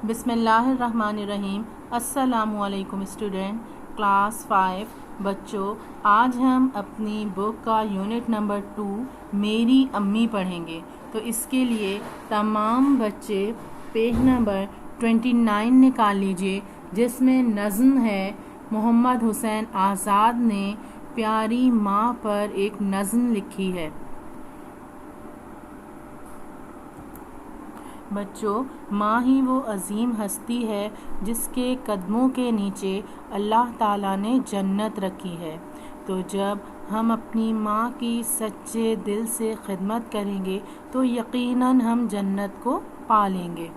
بسم اللہ الرحمن الرحیم۔ السلام علیکم اسٹوڈنٹ، کلاس 5 بچوں، آج ہم اپنی بک کا یونٹ نمبر 2 میری امی پڑھیں گے۔ تو اس کے لیے تمام بچے پیج نمبر 29 نکال لیجئے، جس میں نظم ہے محمد حسین آزاد نے پیاری ماں پر ایک نظم لکھی ہے۔ بچوں، ماں ہی وہ عظیم ہستی ہے جس کے قدموں کے نیچے اللہ تعالیٰ نے جنت رکھی ہے۔ تو جب ہم اپنی ماں کی سچے دل سے خدمت کریں گے تو یقیناً ہم جنت کو پا لیں گے۔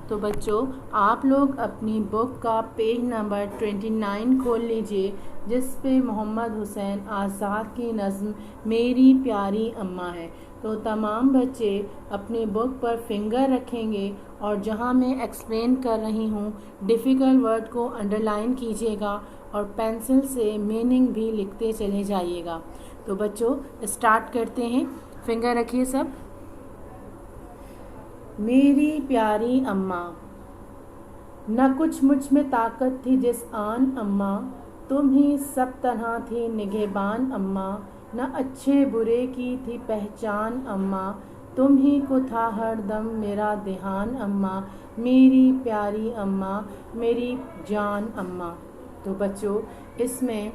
تو بچوں، آپ لوگ اپنی بک کا پیج نمبر 29 کھول لیجئے، جس پہ محمد حسین آزاد کی نظم میری پیاری اماں ہے۔ تو تمام بچے اپنی بک پر فنگر رکھیں گے اور جہاں میں ایکسپلین کر رہی ہوں ڈیفیکلٹ ورڈ کو انڈر لائن کیجیے گا اور پینسل سے میننگ بھی لکھتے چلے جائیے گا۔ تو بچوں اسٹارٹ کرتے ہیں، فنگر رکھیے سب۔ میری پیاری اماں، نہ کچھ مجھ میں طاقت تھی جس آن اماں، تم ہی سب طرح تھی نگہبان اماں، نہ اچھے برے کی تھی پہچان اماں، تم ہی کو تھا ہر دم میرا دھیان اماں، میری پیاری اماں میری جان اماں۔ تو بچوں اس میں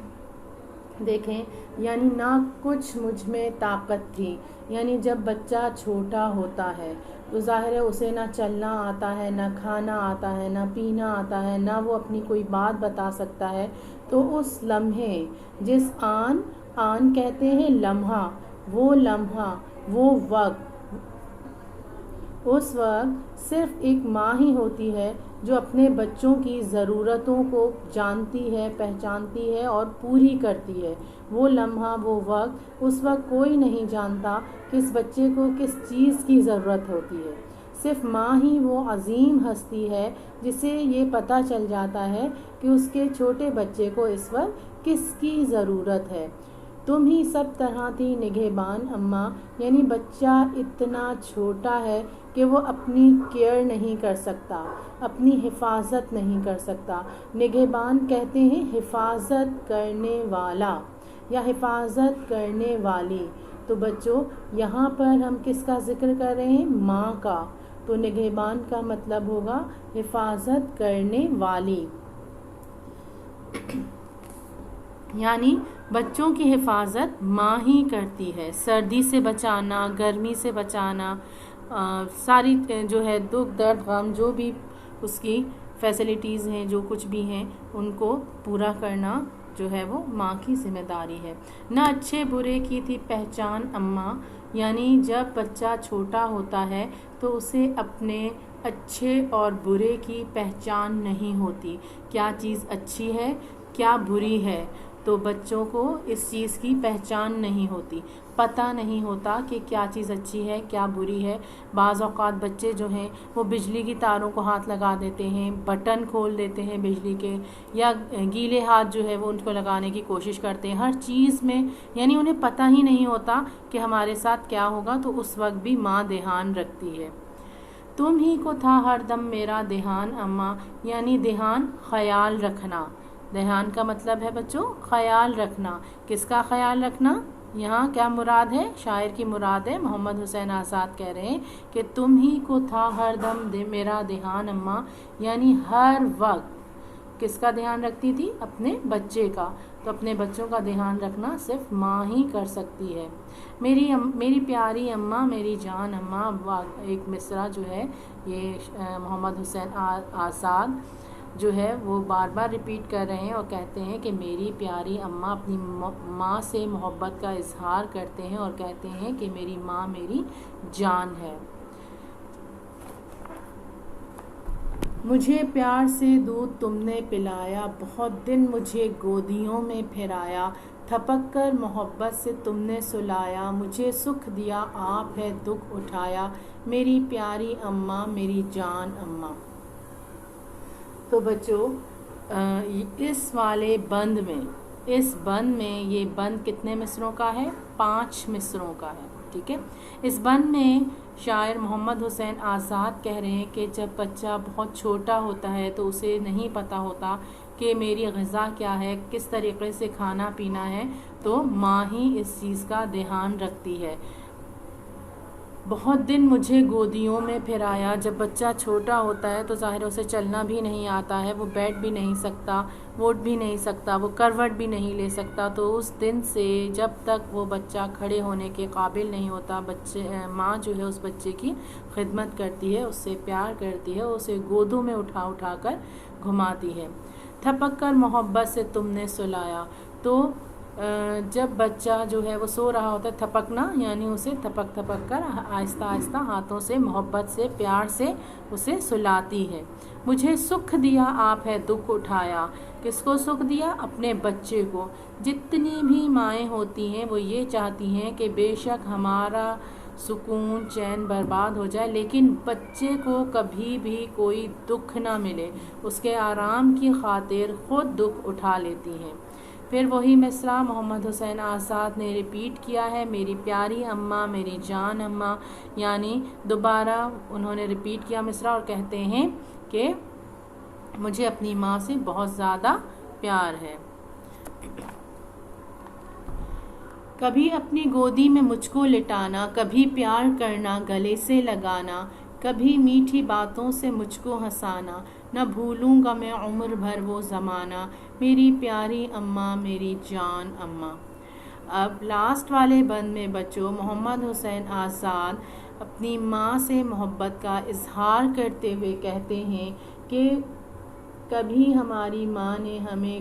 دیکھیں، یعنی نہ کچھ مجھ میں طاقت تھی، یعنی جب بچہ چھوٹا ہوتا ہے تو ظاہر ہے اسے نہ چلنا آتا ہے، نہ کھانا آتا ہے، نہ پینا آتا ہے، نہ وہ اپنی کوئی بات بتا سکتا ہے۔ تو اس لمحے جس آن کہتے ہیں لمحہ، وہ وقت، اس وقت صرف ایک ماں ہی ہوتی ہے جو اپنے بچوں کی ضرورتوں کو جانتی ہے، پہچانتی ہے اور پوری کرتی ہے۔ وہ لمحہ، وہ وقت، اس وقت کوئی نہیں جانتا کہ اس بچے کو کس چیز کی ضرورت ہوتی ہے۔ صرف ماں ہی وہ عظیم ہستی ہے جسے یہ پتہ چل جاتا ہے کہ اس کے چھوٹے بچے کو اس وقت کس کی ضرورت ہے۔ تم ہی سب طرح تھی نگہبان اماں، یعنی بچہ اتنا چھوٹا ہے کہ وہ اپنی کیئر نہیں کر سکتا، اپنی حفاظت نہیں کر سکتا۔ نگہبان کہتے ہیں حفاظت کرنے والا یا حفاظت کرنے والی۔ تو بچوں یہاں پر ہم کس کا ذکر کر رہے ہیں؟ ماں کا۔ تو نگہبان کا مطلب ہوگا حفاظت کرنے والی، یعنی بچوں کی حفاظت ماں ہی کرتی ہے۔ سردی سے بچانا، گرمی سے بچانا، ساری جو ہے دکھ درد غم جو بھی اس کی فیسلٹیز ہیں، جو کچھ بھی ہیں، ان کو پورا کرنا جو ہے وہ ماں کی ذمہ داری ہے۔ نہ اچھے برے کی تھی پہچان اماں، یعنی جب بچہ چھوٹا ہوتا ہے تو اسے اپنے اچھے اور برے کی پہچان نہیں ہوتی، کیا چیز اچھی ہے کیا بری ہے۔ تو بچوں کو اس چیز کی پہچان نہیں ہوتی، پتہ نہیں ہوتا کہ کیا چیز اچھی ہے کیا بری ہے۔ بعض اوقات بچے جو ہیں وہ بجلی کی تاروں کو ہاتھ لگا دیتے ہیں، بٹن کھول دیتے ہیں بجلی کے، یا گیلے ہاتھ جو ہے وہ ان کو لگانے کی کوشش کرتے ہیں ہر چیز میں، یعنی انہیں پتہ ہی نہیں ہوتا کہ ہمارے ساتھ کیا ہوگا۔ تو اس وقت بھی ماں دھیان رکھتی ہے۔ تم ہی کو تھا ہر دم میرا دھیان اماں، یعنی دھیان، خیال رکھنا۔ دھیان کا مطلب ہے بچوں خیال رکھنا۔ کس کا خیال رکھنا؟ یہاں کیا مراد ہے؟ شاعر کی مراد ہے، محمد حسین آزاد کہہ رہے ہیں کہ تم ہی کو تھا ہر دم میرا دھیان اماں، یعنی ہر وقت کس کا دھیان رکھتی تھی؟ اپنے بچے کا۔ تو اپنے بچوں کا دھیان رکھنا صرف ماں ہی کر سکتی ہے۔ میری پیاری اماں میری جان اماں، ایک مصرع جو ہے یہ محمد حسین آزاد جو ہے وہ بار بار ریپیٹ کر رہے ہیں اور کہتے ہیں کہ میری پیاری اماں، اپنی ماں سے محبت کا اظہار کرتے ہیں اور کہتے ہیں کہ میری ماں میری جان ہے۔ مجھے پیار سے دودھ تم نے پلایا، بہت دن مجھے گودیوں میں پھرایا، تھپک کر محبت سے تم نے سلایا، مجھے سکھ دیا آپ ہے دکھ اٹھایا، میری پیاری اماں میری جان اماں۔ تو بچوں اس والے بند میں یہ بند کتنے مصرعوں کا ہے؟ 5 مصرعوں کا ہے۔ ٹھیک ہے. اس بند میں شاعر محمد حسین آزاد کہہ رہے ہیں کہ جب بچہ بہت چھوٹا ہوتا ہے تو اسے نہیں پتہ ہوتا کہ میری غذا کیا ہے، کس طریقے سے کھانا پینا ہے، تو ماں ہی اس چیز کا دھیان رکھتی ہے. بہت دن مجھے گودیوں میں پھرایا. جب بچہ چھوٹا ہوتا ہے تو ظاہر اسے چلنا بھی نہیں آتا ہے، وہ بیٹھ بھی نہیں سکتا، اٹھ بھی نہیں سکتا، وہ کروٹ بھی نہیں لے سکتا. تو اس دن سے جب تک وہ بچہ کھڑے ہونے کے قابل نہیں ہوتا، ماں جو ہے اس بچے کی خدمت کرتی ہے، اس سے پیار کرتی ہے، اسے گودوں میں اٹھا اٹھا کر گھماتی ہے. تھپک کر محبت سے تم نے سلایا. تو جب بچہ جو ہے وہ سو رہا ہوتا ہے، تھپکنا یعنی اسے تھپک تھپک کر آہستہ آہستہ ہاتھوں سے محبت سے پیار سے اسے سلاتی ہے. مجھے سکھ دیا آپ ہے دکھ اٹھایا. کس کو سکھ دیا؟ اپنے بچے کو. جتنی بھی مائیں ہوتی ہیں وہ یہ چاہتی ہیں کہ بے شک ہمارا سکون چین برباد ہو جائے، لیکن بچے کو کبھی بھی کوئی دکھ نہ ملے، اس کے آرام کی خاطر خود دکھ اٹھا لیتی ہیں. پھر وہی مصرع محمد حسین آزاد نے ریپیٹ کیا ہے، میری پیاری اماں میری جان اماں، یعنی دوبارہ انہوں نے ریپیٹ کیا مصرع اور کہتے ہیں کہ مجھے اپنی ماں سے بہت زیادہ پیار ہے. کبھی اپنی گودی میں مجھ کو لٹانا، کبھی پیار کرنا گلے سے لگانا، کبھی میٹھی باتوں سے مجھ کو ہنسانا، نہ بھولوں گا میں عمر بھر وہ زمانہ، میری پیاری اماں میری جان اماں. اب لاسٹ والے بند میں بچوں محمد حسین آزاد اپنی ماں سے محبت کا اظہار کرتے ہوئے کہتے ہیں کہ کبھی ہماری ماں نے ہمیں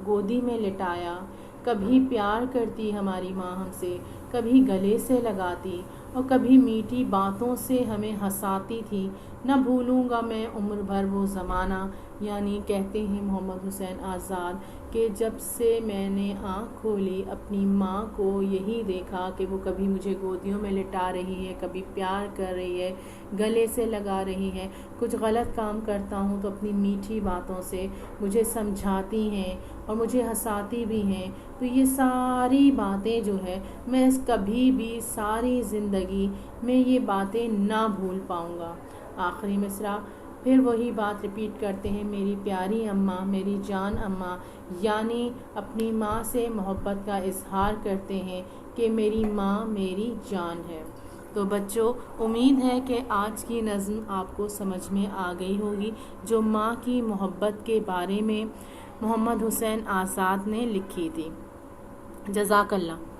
گودی میں لٹایا، کبھی پیار کرتی ہماری ماں ہم سے، کبھی گلے سے لگاتی اور کبھی میٹھی باتوں سے ہمیں ہنساتی تھی. نہ بھولوں گا میں عمر بھر وہ زمانہ، یعنی کہتے ہیں محمد حسین آزاد کہ جب سے میں نے آنکھ کھولی اپنی ماں کو یہی دیکھا کہ وہ کبھی مجھے گودیوں میں لٹا رہی ہے، کبھی پیار کر رہی ہے، گلے سے لگا رہی ہے. کچھ غلط کام کرتا ہوں تو اپنی میٹھی باتوں سے مجھے سمجھاتی ہیں اور مجھے ہنساتی بھی ہیں. تو یہ ساری باتیں جو ہے میں کبھی بھی ساری زندگی میں یہ باتیں نہ بھول پاؤں گا. آخری مصرع پھر وہی بات ریپیٹ کرتے ہیں، میری پیاری اماں میری جان اماں، یعنی اپنی ماں سے محبت کا اظہار کرتے ہیں کہ میری ماں میری جان ہے. تو بچوں امید ہے کہ آج کی نظم آپ کو سمجھ میں آ گئی ہوگی، جو ماں کی محبت کے بارے میں محمد حسین آزاد نے لکھی تھی. جزاک اللہ.